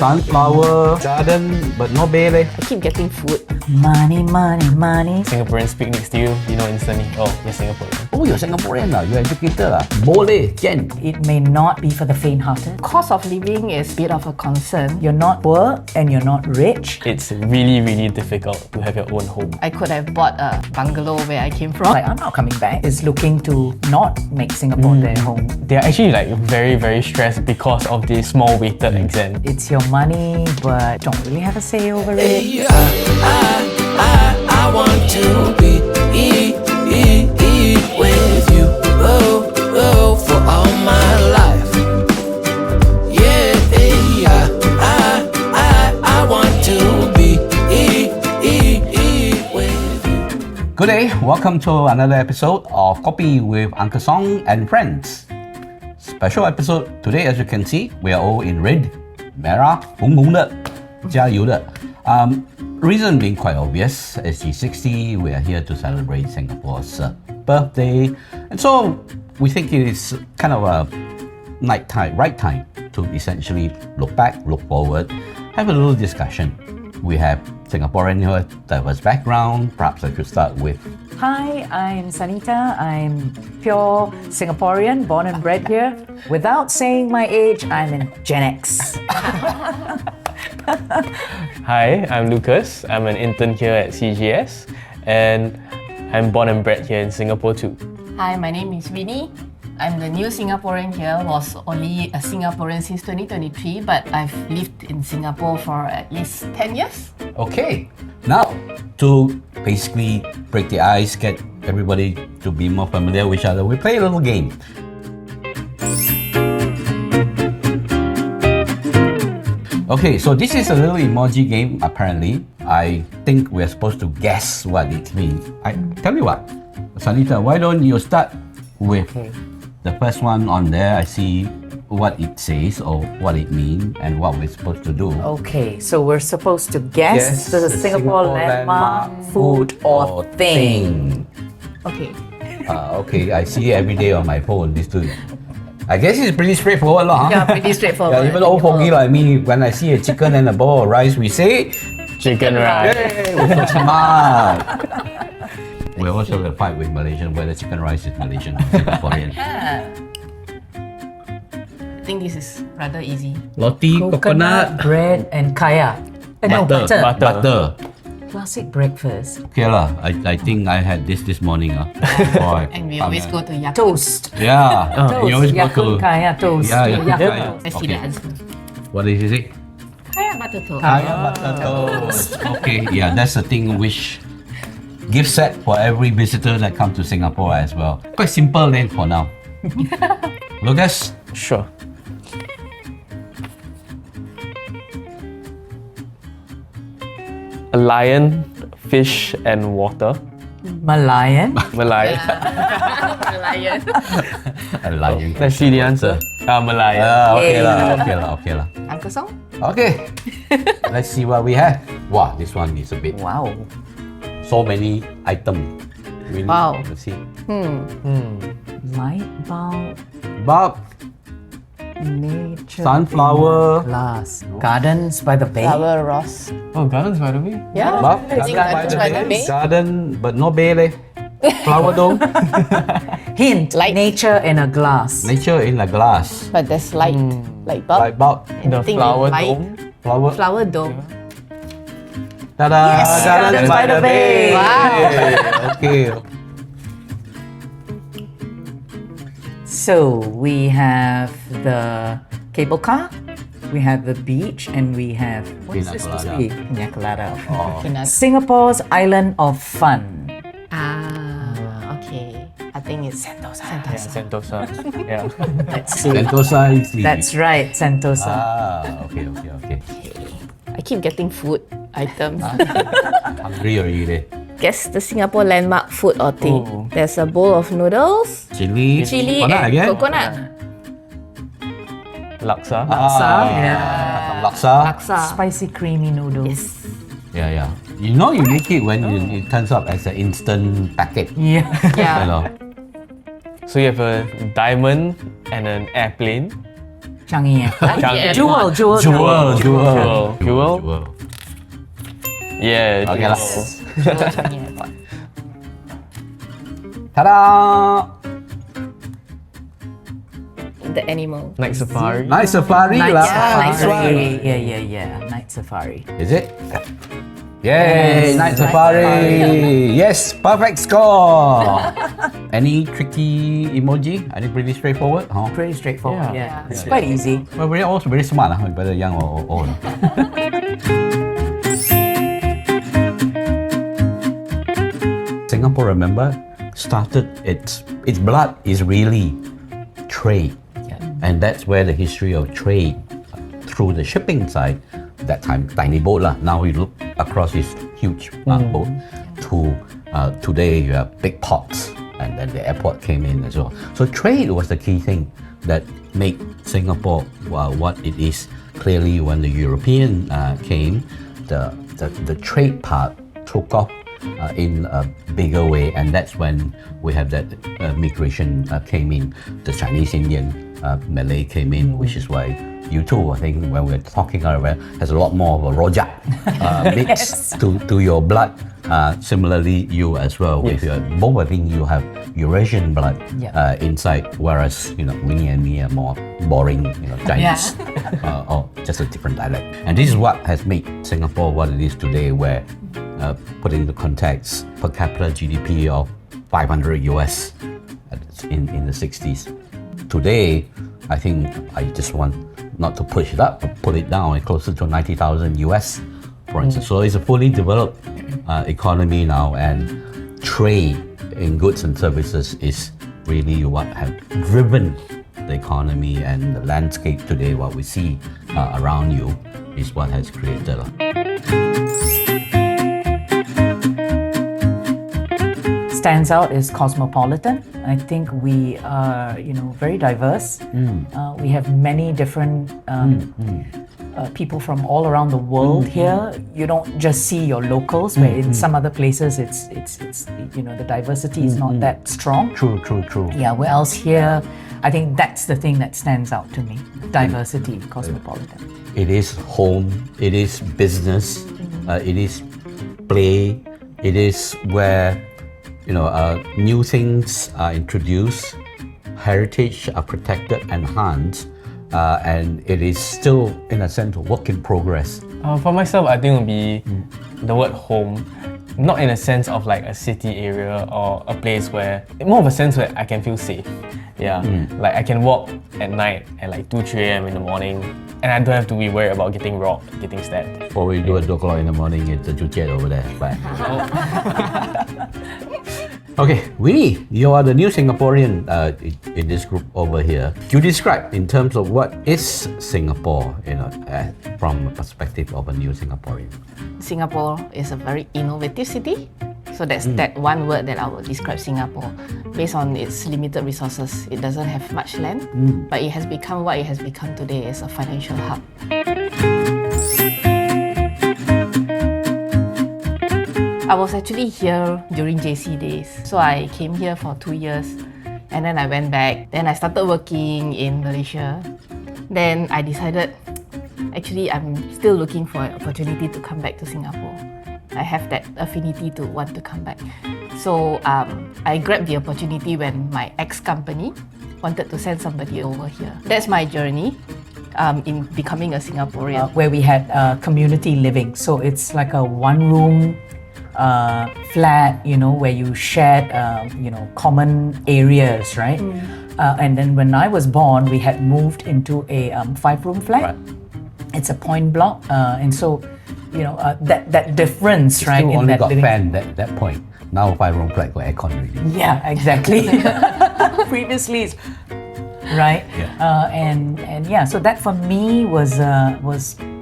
Sunflower garden, but no bay leh. I keep getting food. Money, money, money. Singaporeans speak next to you, you know instantly, oh, you're Singaporean. Oh, you're Singaporean lah. You're educated lah. Boleh, can. It may not be for the faint-hearted. Cost of living is a bit of a concern. You're not poor and you're not rich. It's really, really difficult to have your own home. I could have bought a bungalow where I came from. Like, I'm not coming back. Is looking to not make Singapore their home. They're actually like very, very stressed because of the small weighted exam. It's your money, but don't really have a say over it. I want to be with you, for all my life. Yeah, I want to be with you. Good day. Welcome to another episode of Kopi with Uncle Song and friends. Special episode today, as you can see, we are all in red. Merah, 红红的，加油的。Reason being quite obvious, SG60, we are here to celebrate Singapore's birthday. And so we think it is kind of a right time to essentially look back, look forward, have a little discussion. We have Singaporean here, diverse background. Perhaps I should start with Hi, I'm Sanita. I'm pure Singaporean, born and bred here. Without saying my age, I'm in Gen X. Hi, I'm Lucas. I'm an intern here at CGS and I'm born and bred here in Singapore too. Hi, my name is Winnie. I'm the new Singaporean here. Was only a Singaporean since 2023, but I've lived in Singapore for at least 10 years. okay. Now, to basically break the ice, get everybody to be more familiar with each other, we play a little game. Okay, so this is a little emoji game, apparently. I think we're supposed to guess what it means. I tell you what, Sanita, why don't you start with the first one on there? I see what it says or what it means and what we're supposed to do. Okay, so we're supposed to guess the Singapore landmark, food, or thing. Okay. Okay, I see it every day on my phone, these two. I guess it's pretty straightforward lah. Yeah, pretty straightforward. Yeah, even old fogey like me, when I see a chicken and a bowl of rice, we say, Chicken rice. hey, we're so smart. We also have a fight with Malaysian whether chicken rice is Malaysian or Singaporean. I think this is rather easy. Roti, coconut, bread, and kaya. No, butter. butter. Butter. Classic breakfast. Okay lah, I think I had this morning. Boy, And we always go to Yakult. Toast. Yeah, Toast. you always go Yakult to... kaya toast. Yeah, Yakult Yakult kaya. toast. Let's see the answer. What did you say? Kaya butter toast. Kaya butter toast. Okay, yeah, that's the thing which gift set for every visitor that comes to Singapore as well. Quite simple name for now. Lucas? Sure. A lion, fish, and water. Malayan. Malaya. Lion. A lion. Let's see the answer. Malaya. Okay lah, Yay. okay lah. Uncle Song? Okay, let's see what we have. Wow, this one is a bit, Wow. so many items. Really, Wow. let's see. Light bulb, Bulb, nature, sunflower, glass, gardens by the bay. Flower Ross. Oh, Gardens by the Bay? Yeah. bulb, I think Gardens by the Bay. garden, but no bay leh. Flower dome, Hint: Light. nature in a glass. nature in a glass. But there's light bulb. Light bulb, The Anything flower with light. dome. flower. Flower dome. Ta-da! Yes, Gardens by the bay. Wow. Okay. So we have the cable car, we have the beach, and we have what is Pina this supposed to colada. be? Pina colada. Oh. Peanuts. Singapore's island of fun. Okay. I think it's Sentosa. Yeah, Sentosa. Yeah. Let's see. Sentosa is the... That's right, Sentosa. Okay. I keep getting food items. Hungry already. Guess the Singapore landmark food or thing. Oh. There's a bowl of noodles, Chili. chili, Coconut and again? coconut. Laksa. yeah. Laksa. Laksa. Spicy creamy noodles. Yes. Yeah. You know you make it when it turns up as an instant packet. Yeah. You Yeah. know. So you have a diamond and an airplane. Changi Airport. Yeah. Jewel. Jewel. Yeah. Okay lah. Jewel Changi Airport. Ta-da! The animal. Night safari. Night safari Night lah. safari. Yeah. Night safari. Is it? Yay! Night safari. Yes, perfect score. Any tricky emoji? I think pretty straightforward. Huh? Pretty straightforward. Yeah. It's quite easy. Well, we're also very smart, whether young or old. Singapore, remember, started its blood is really trade, and that's where the history of trade through the shipping side. That time, tiny boat lah. Now we look across this huge boat to today you have big ports, and then the airport came in as well. So trade was the key thing that made Singapore what it is. Clearly, when the European came, the trade part took off in a bigger way, and that's when we have that migration came in. The Chinese, Indian, Malay came in, which is why you too, I think, when we're talking earlier, has a lot more of a rojak mix to your blood. Similarly, you as well, with your both, I think you have Eurasian blood inside, whereas Winnie and me are more boring, Chinese, or just a different dialect. And this is what has made Singapore what it is today, where put into context, per capita GDP of 500 US in the 60s. Today, I think I just want not to push it up, but put it down closer to 90,000 US, for instance. So it's a fully developed economy now, and trade in goods and services is really what have driven the economy and the landscape today. What we see around you is what has created. Stands out is cosmopolitan. I think we are, very diverse. We have many different people from all around the world here. You don't just see your locals, where in some other places it's the diversity is not that strong. True. Yeah, where else here, I think that's the thing that stands out to me. Diversity, cosmopolitan. It is home, it is business, it is play, it is where new things are introduced, heritage are protected, enhanced, and it is still, in a sense, a work in progress. For myself, I think it would be the word home. Not in a sense of like a city area or a place where, more of a sense where I can feel safe. Yeah, like I can walk at night at like 2, 3 a.m. in the morning, and I don't have to be worried about getting robbed, getting stabbed. Before we do at 2 o'clock in the morning, it's a jujet over there. But okay, Winnie, you are the new Singaporean in this group over here. You describe in terms of what is Singapore, from a perspective of a new Singaporean. Singapore is a very innovative city. So that's that one word that I would describe Singapore. Based on its limited resources, it doesn't have much land, but it has become what it has become today as a financial hub. I was actually here during JC days. So I came here for 2 years, and then I went back. Then I started working in Malaysia. Then I decided, actually I'm still looking for an opportunity to come back to Singapore. I have that affinity to want to come back. So I grabbed the opportunity when my ex-company wanted to send somebody over here. That's my journey in becoming a Singaporean. Where we had community living. So it's like a one-room flat, where you shared, common areas, right? And then when I was born, we had moved into a 5-room flat. Right. It's a point block, and so that difference, right? Still in only that got living. fan that point. Now 5-room flat got aircon already. Yeah, exactly. Previously, right? Yeah. And yeah, so that for me was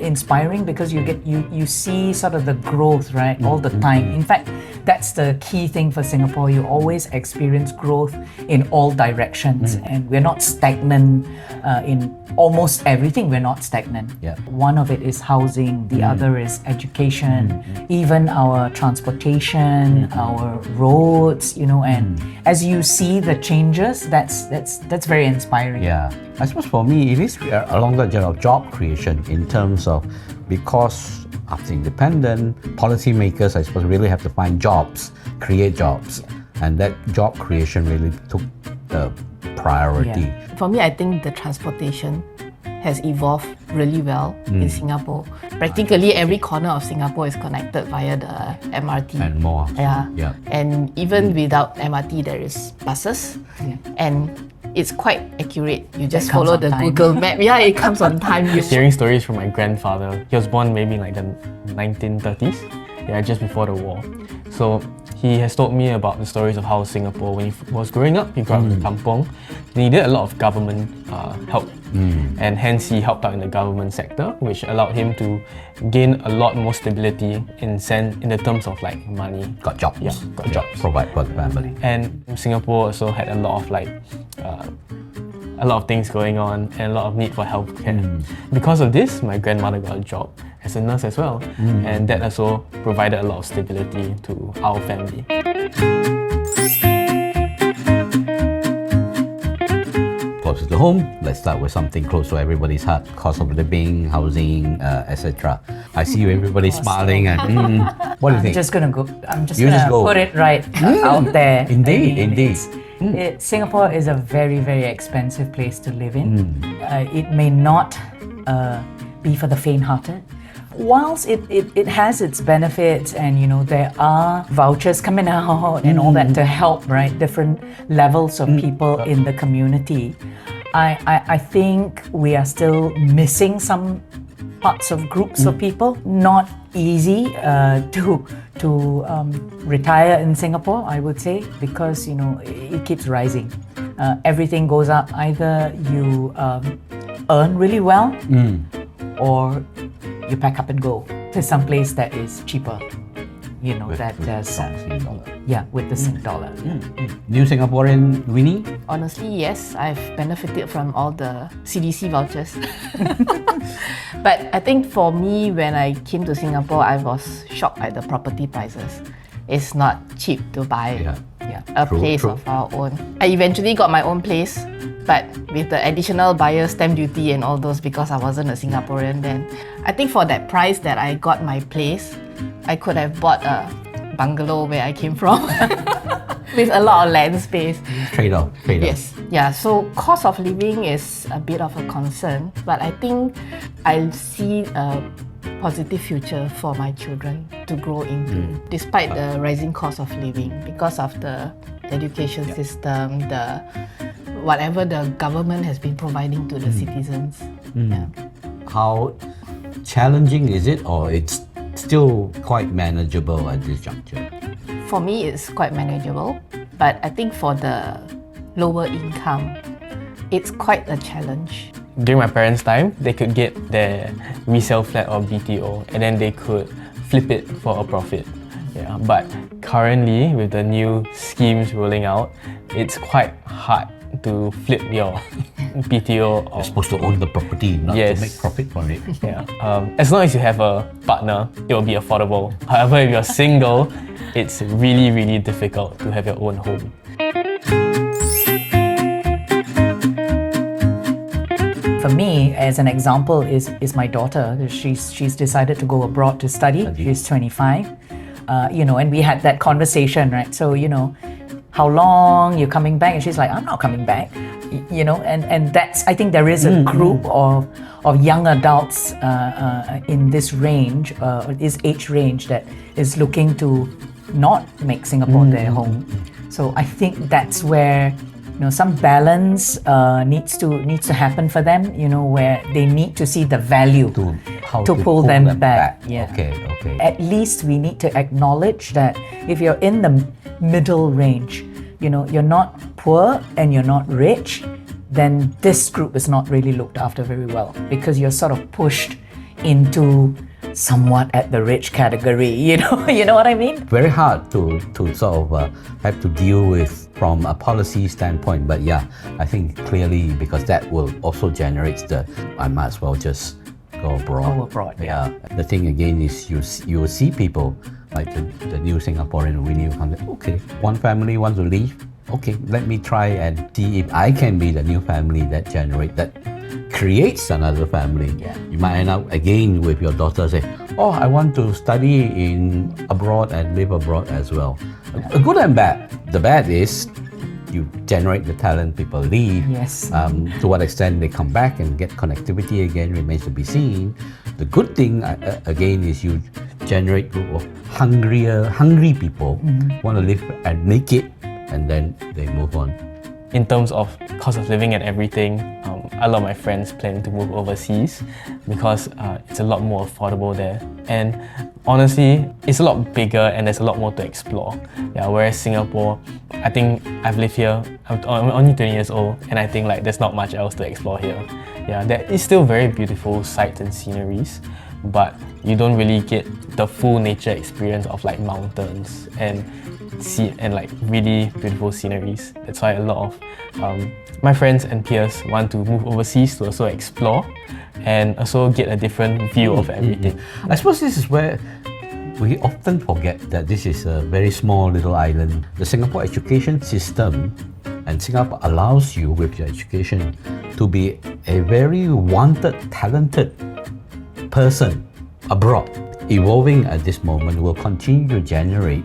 inspiring because you see sort of the growth, right, all the time. In fact, that's the key thing for Singapore. You always experience growth in all directions, and we're not stagnant in almost everything. We're not stagnant. Yeah. One of it is housing, the other is education, even our transportation, our roads, and as you see the changes, that's very inspiring. Yeah, I suppose for me it is along the job creation in terms of, because after independent, policymakers I suppose really have to find jobs, create jobs, and that job creation really took the priority. Yeah. For me, I think the transportation has evolved really well in Singapore. Practically every corner of Singapore is connected via the MRT. And more. Yeah. And even without MRT, there is buses. And it's quite accurate. You just comes follow on the time. Google map. Yeah, it comes on time. Hearing stories from my grandfather. He was born maybe in like the 1930s, just before the war. So he has told me about the stories of how Singapore, when he was growing up, he grew up in the kampong. And he did a lot of government help, and hence he helped out in the government sector, which allowed him to gain a lot more stability in the terms of like money. Got jobs. Yeah, got jobs. Provide for the family. And Singapore also had a lot of a lot of things going on and a lot of need for healthcare. Because of this, my grandmother got a job as a nurse as well, and that also provided a lot of stability to our family. Close to home, let's start with something close to everybody's heart: cost of living, housing, etc. I see everybody smiling, and what do you think? I'm just You gonna just go. put it right out there. Indeed. Singapore is a very, very expensive place to live in. It may not be for the faint-hearted. Whilst it has its benefits, and there are vouchers coming out and all that to help, right, different levels of people in the community, I think we are still missing some parts of groups of people. Not easy to retire in Singapore, I would say, because it keeps rising. Everything goes up. Either you earn really well, or you pack up and go to some place that is cheaper. With the Sing dollar. New Singaporean Winnie? Honestly, yes, I've benefited from all the CDC vouchers. But I think for me, when I came to Singapore, I was shocked at the property prices. It's not cheap to buy a place of our own. I eventually got my own place, but with the additional buyer stamp duty and all those, because I wasn't a Singaporean then. I think for that price that I got my place, I could have bought a bungalow where I came from with a lot of land space. Trade-off. Yes. Yeah, so cost of living is a bit of a concern, but I think I see a positive future for my children to grow into, despite the rising cost of living, because of the education system, the whatever the government has been providing to the citizens. How challenging is it, or it's still quite manageable at this juncture? For me, it's quite manageable, but I think for the lower income, it's quite a challenge. During my parents' time, they could get their resale flat or BTO, and then they could flip it for a profit. But currently, with the new schemes rolling out, it's quite hard to flip your BTO. You're supposed to own the property, not to make profit from it. As long as you have a partner, it will be affordable. However, if you're single, it's really, really difficult to have your own home. For me, as an example, is my daughter. She's decided to go abroad to study. She's 25. And we had that conversation, right? So, how long you're coming back? And she's like, I'm not coming back. And that's, I think there is a group of young adults in this range, this age range, that is looking to not make Singapore their home. So I think that's where some balance needs to happen for them. Where they need to see the value to pull them back. Yeah. Okay. At least we need to acknowledge that if you're in the middle range, you're not poor and you're not rich, then this group is not really looked after very well, because you're sort of pushed into somewhat at the rich category, you know what I mean? Very hard to sort of have to deal with from a policy standpoint. But yeah, I think clearly because that will also generate I might as well just go abroad. Go abroad, yeah. The thing again is you will see people like the new Singaporean renew concept. Okay, one family wants to leave. Okay, let me try and see if I can be the new family that creates another family. Yeah. You might end up again with your daughter say, oh, I want to study in abroad and live abroad as well. Good and bad. The bad is you generate the talent, people leave. Yes. To what extent they come back and get connectivity again remains to be seen. The good thing again is you generate a group of hungry people want to live and make it, and then they move on. In terms of cost of living and everything, a lot of my friends plan to move overseas because it's a lot more affordable there. And honestly, it's a lot bigger and there's a lot more to explore. Yeah, whereas Singapore, I think I've lived here, I'm only 20 years old, and I think like there's not much else to explore here. Yeah, there is still very beautiful sights and sceneries, but you don't really get the full nature experience of like mountains and sea and like really beautiful sceneries. That's why a lot of my friends and peers want to move overseas to also explore and also get a different view of everything. I suppose this is where we often forget that this is a very small little island. The Singapore education system and Singapore allows you with your education to be a very wanted, talented person abroad. Evolving at this moment will continue to generate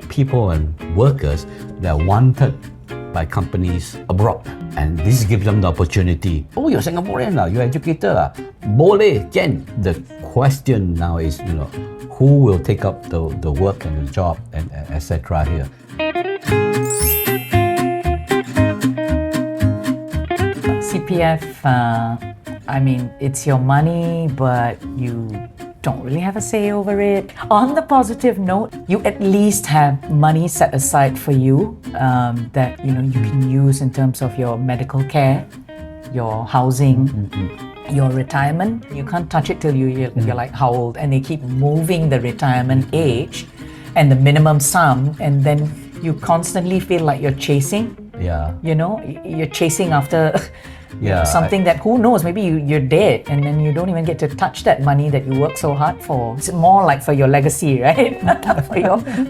people and workers that are wanted by companies abroad. And this gives them the opportunity. Oh, you're Singaporean lah, you're educated lah. Boleh, can. The question now is, who will take up the work and the job and etc. here. CPF, it's your money, but you don't really have a say over it. On the positive note, you at least have money set aside for you that you can use in terms of your medical care, your housing, your retirement. You can't touch it till you're like how old, and they keep moving the retirement age and the minimum sum, and then you constantly feel like you're chasing. Yeah. You're chasing after something that who knows, maybe you're dead and then you don't even get to touch that money that you work so hard for. It's more like for your legacy, right?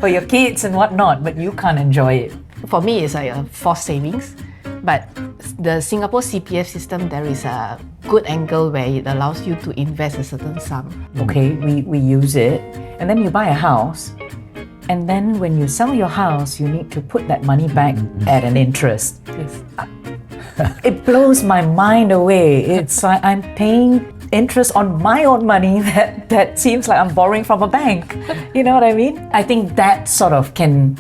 for your kids and whatnot, but you can't enjoy it. For me, it's like a forced savings. But the Singapore CPF system, there is a good angle where it allows you to invest a certain sum. Okay, we use it, and then you buy a house. And then when you sell your house, you need to put that money back at an interest. Yes. It blows my mind away. It's like I'm paying interest on my own money that seems like I'm borrowing from a bank. You know what I mean? I think that sort of can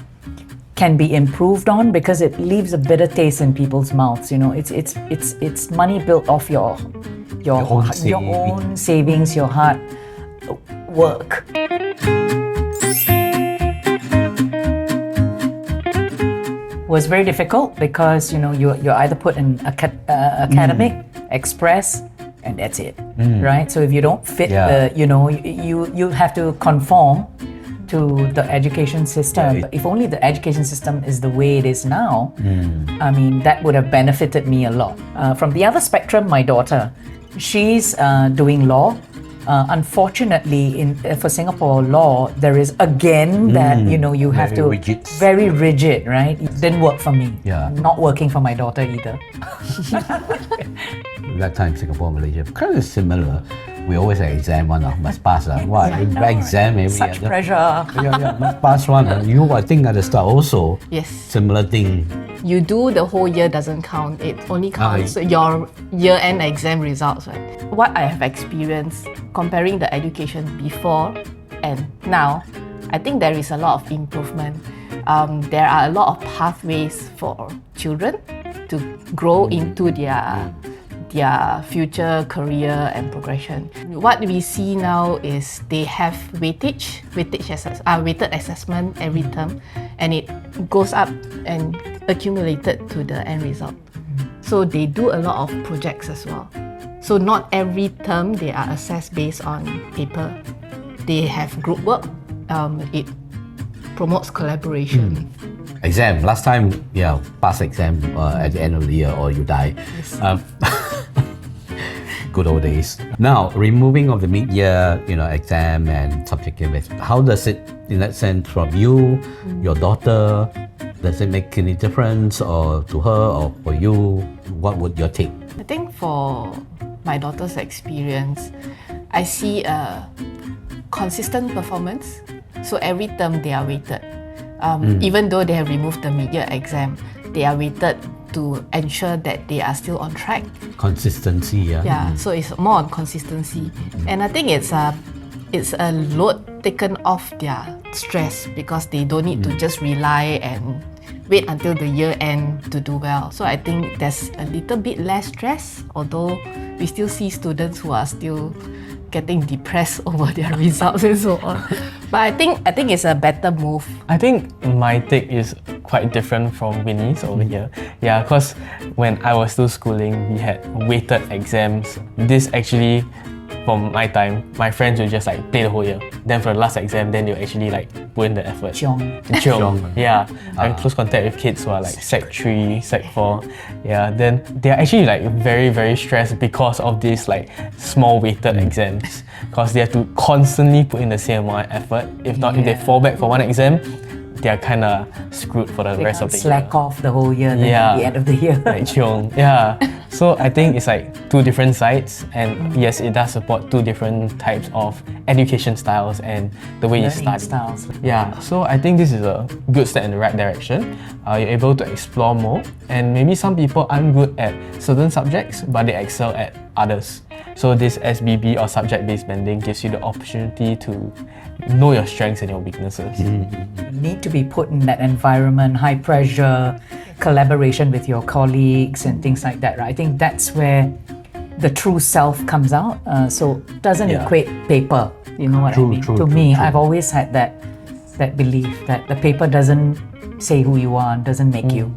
be improved on because it leaves a bitter taste in people's mouths. It's money built off your own savings, your hard work. Was very difficult because you're either put in academic, express, and that's it, right? So if you don't fit you have to conform to the education system. But if only the education system is the way it is now, that would have benefited me a lot. From the other spectrum, my daughter, she's doing law. Unfortunately, for Singapore law, there is again that you have to very rigid, right? It didn't work for me. Yeah. Not working for my daughter either. That time Singapore, Malaysia, kind of similar. We always have exam one, must pass. Exam every Such other. pressure. Must pass one. I think at the start also. Yes. Similar thing. You do the whole year doesn't count. It only counts your year-end exam results, right? What I have experienced comparing the education before and now, I think there is a lot of improvement. There are a lot of pathways for children to grow into their future career and progression. What we see now is they have weighted assessment every term, and it goes up and accumulated to the end result. So they do a lot of projects as well. So not every term they are assessed based on paper. They have group work. It promotes collaboration. Exam. Last time, pass exam at the end of the year or you die. Good old days. Now, removing of the mid-year, exam and subjective, how does it, in that sense, from you, your daughter, does it make any difference or to her or for you? What would your take? I think for my daughter's experience, I see a consistent performance. So every term they are weighted. Even though they have removed the mid-year exam, they are weighted to ensure that they are still on track. Consistency, Yeah, so it's more on consistency. And I think it's a load taken off their stress because they don't need to just rely and wait until the year end to do well. So I think there's a little bit less stress, although we still see students who are still getting depressed over their results and so on. But I think it's a better move. I think my take is quite different from Winnie's over here. Yeah, because when I was still schooling, we had weighted exams. This actually, from my time, my friends would just like play the whole year. Then for the last exam, then they'll actually like put in the effort. Chiong. Yeah, I'm in close contact with kids who are like Sec 3, Sec 4. Yeah, then they're actually like very, very stressed because of these like small weighted exams. Because they have to constantly put in the same amount of effort. If not, if they fall back for one exam, they're kind of screwed for the rest of the year. Slack off the whole year, then at the end of the year. Like chiong. Yeah. So I think it's like two different sides, and yes, it does support two different types of education styles and the way you Learning study. styles. Yeah. So I think this is a good step in the right direction. You're able to explore more, and maybe some people aren't good at certain subjects, but they excel at others. So this SBB or subject-based bending gives you the opportunity to know your strengths and your weaknesses. You need to be put in that environment, high pressure, collaboration with your colleagues and things like that, right? I think that's where the true self comes out. So it doesn't equate paper, you know what I mean? To me, I've always had that belief that the paper doesn't say who you are, doesn't make you.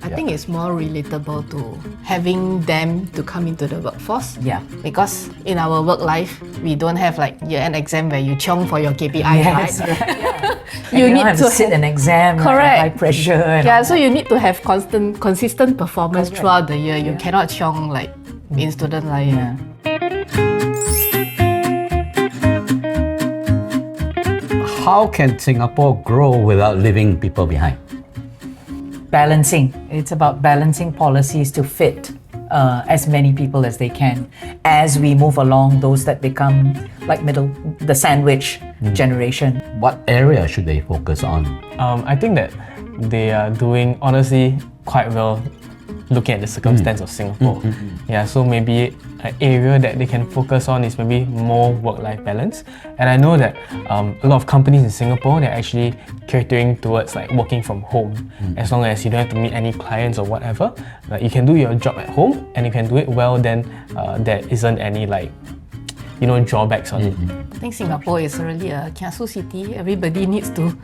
I think it's more relatable to having them to come into the workforce. Yeah. Because in our work life, we don't have like year-end exam where you chiong for your KPI, Yes, right? right. You need have to sit an exam, Correct. high pressure. And Yeah, all so you need to have consistent performance Correct. throughout the year. You cannot chiong like in student life. Yeah. How can Singapore grow without leaving people behind? Balancing. It's about balancing policies to fit as many people as they can as we move along, those that become like the sandwich generation. What area should they focus on? I think that they are doing honestly quite well looking at the circumstance of Singapore. Yeah, so maybe an area that they can focus on is maybe more work-life balance. And I know that a lot of companies in Singapore, they're actually catering towards like working from home. As long as you don't have to meet any clients or whatever, you can do your job at home and you can do it well, then there isn't any like, drawbacks on it. I think Singapore is really a kiasu city. Everybody needs to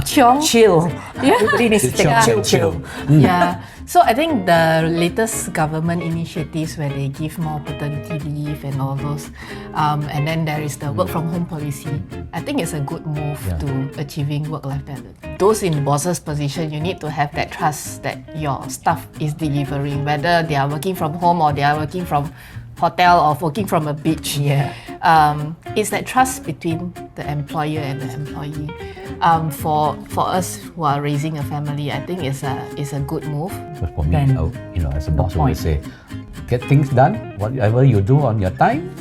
chiong. Chill. Yeah. Everybody needs to take a chill. Yeah. So I think the latest government initiatives where they give more paternity leave and all those, and then there is the work from home policy. I think it's a good move to achieving work-life balance. Those in boss's position, you need to have that trust that your staff is delivering, whether they are working from home or they are working from hotel or working from a beach. Yeah. It's that trust between the employer and the employee. For us who are raising a family, I think it's a good move. But for me, as a boss, I point. always say, get things done. Whatever you do on your time,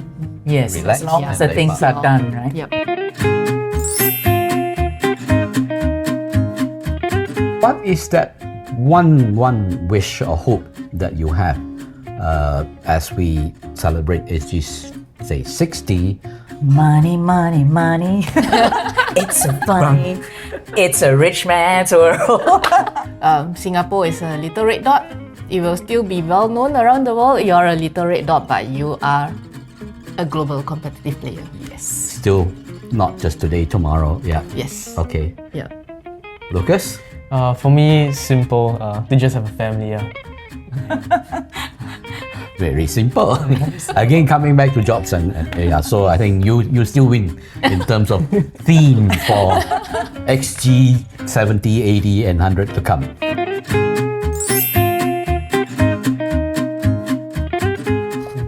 Yes, Relax as long as the and things let are done, right? Yep. what is that one wish or hope that you have as we celebrate SG60? Money, money, money. It's so funny. It's a rich man's world. Singapore is a little red dot. It will still be well known around the world. You're a little red dot, but you are a global competitive player. Yes. Still not just today, tomorrow. Yeah. Yes. Okay. Yeah. Lucas? For me, simple. They just have a family. Very simple. Again, coming back to jobs and yeah, so I think you still win in terms of theme for SG60, 80 and 100 to come.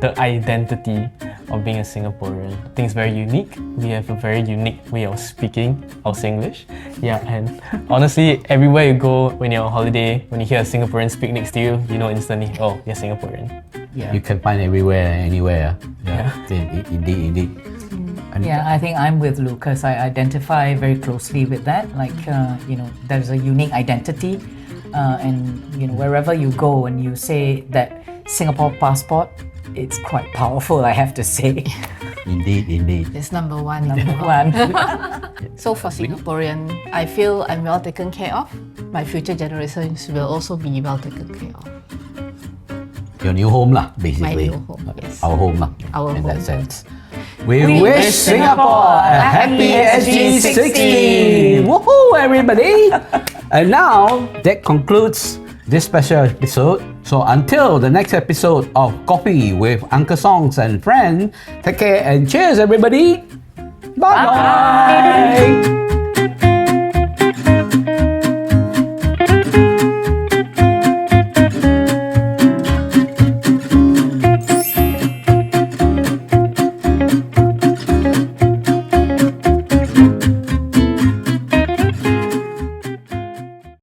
The identity of being a Singaporean. I think it's very unique. We have a very unique way of speaking our Singlish. Yeah, and honestly, everywhere you go when you're on holiday, when you hear a Singaporean speak next to you, you know instantly, oh, you're Singaporean. Yeah. You can find everywhere, anywhere. Yeah. Indeed. And Yeah, I think I'm with Lucas. I identify very closely with that. Like, there's a unique identity. And, wherever you go and you say that Singapore passport, it's quite powerful, I have to say. Indeed. It's number one. Number one. So for Singaporean, I feel I'm well taken care of. My future generations will also be well taken care of. Your new home lah, basically. My new home, yes. Our home lah, Our in home. that sense. We wish Singapore a happy SG60! Woohoo, everybody! And now, that concludes this special episode. So until the next episode of Kopi with Uncle Songs and Friends, take care and cheers, everybody! Bye-bye!